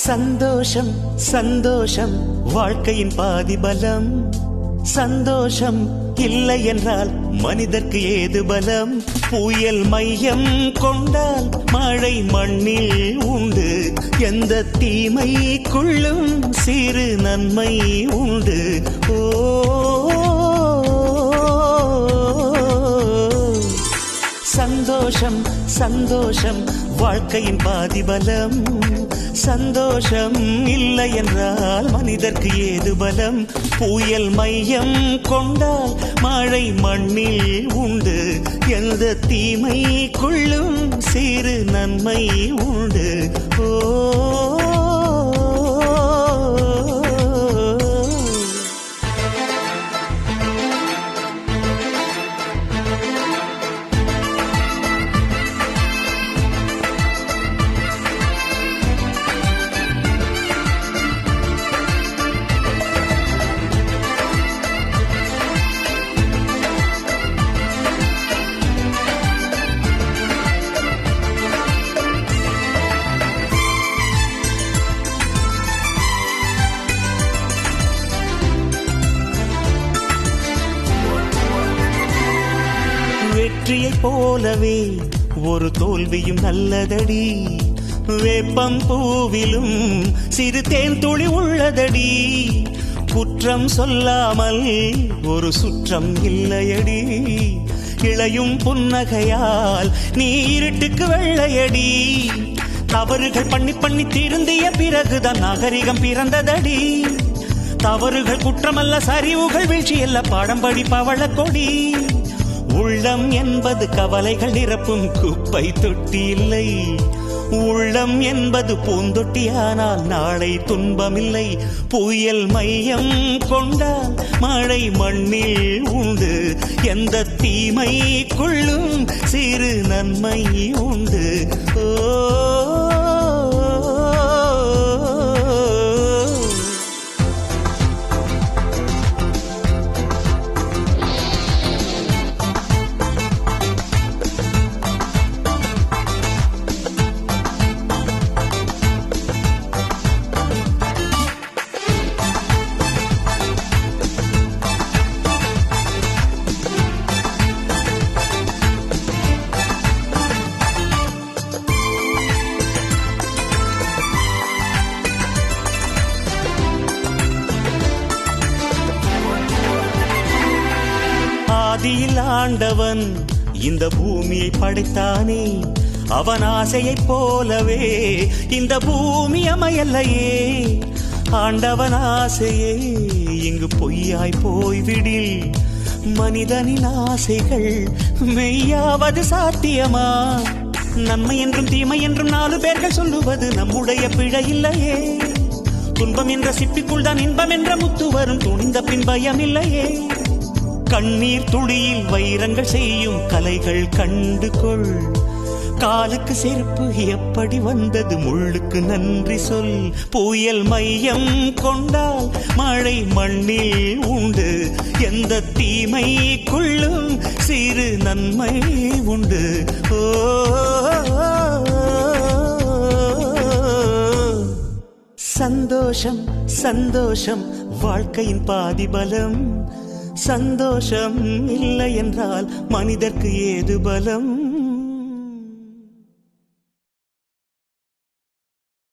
சந்தோஷம் சந்தோஷம் வாழ்க்கையின் பாதி பலம். சந்தோஷம் இல்லை என்றால் மனிதர்க்கு ஏது பலம்? புயல் மையம் கொண்டால் மழை மண்ணில் உண்டு. எந்த தீமைக்குள்ளும் சிறு நன்மை உண்டு. ஓ சந்தோஷம் சந்தோஷம் வாழ்க்கையின் பாதி பலம். சந்தோஷம் இல்லை என்றால் மனிதர்க்கு ஏது பலம்? புயல் மையம் கொண்டால் மழை மண்ணில் உண்டு. எந்த தீமைக்குள்ளும் சிறு நன்மை உண்டு. ஓ வெற்றியை போலவே ஒரு தோல்வியும் நல்லதடி. வேப்பம் பூவிலும் சிறு தேன் துளி உள்ளதடி. குற்றம் சொல்லாமல் ஒரு சுற்றம் இல்லையடி. இளையும் புன்னகையால் நீ இருட்டுக்கு வெள்ளையடி. தவறுகள் பண்ணி பண்ணி திருந்திய பிறகுதான் நாகரிகம் பிறந்ததடி. தவறுகள் குற்றமல்ல, சரிவுகள் வீழ்ச்சியல்ல, பாடம் படி பவள கொடி. உள்ளம் என்பது கவலைகள் நிரப்பும் குப்பை தொட்டி இல்லை. உள்ளம் என்பது பூந்தொட்டியானால் நாளை துன்பமில்லை. புயல் மையம் கொண்டால் மழை மண்ணில் உண்டு. எந்த தீமைக்குள்ளும் சிறு நன்மை உண்டு. ஓ ஆதியில் ஆண்டவன் இந்த பூமியை படைத்தானே. அவன் ஆசையைப் போலவே இந்த பூமி அமையல்லையே. ஆண்டவன் ஆசையே இங்கு பொய்யாய் போய்விடில் மனிதனின் ஆசைகள் மெய்யாவது சாத்தியமா? நன்மை என்றும் தீமை என்றும் 4 பேர்கள் சொல்லுவது நம்முடைய பிழை இல்லையே. துன்பம் என்ற சிப்பிக்குள் தான் இன்பம் என்ற முத்து வரும். துணிந்த பின் பயம் இல்லையே. கண்ணீர் துளியில் வைரங்கள் செய்யும் கலைகள் கண்டு கொள். காலுக்கு செருப்பு எப்படி வந்தது, முள்ளுக்கு நன்றி சொல். புயல் மையம் கொண்டால் மழை மண்ணில் உண்டு. எந்த தீமைக்குள்ளும் சிறு நன்மை உண்டு. ஓ சந்தோஷம் சந்தோஷம் வாழ்க்கையின் பாதி பலம். சந்தோஷம் இல்லை என்றால் மனிதர்க்கு ஏது பலம்?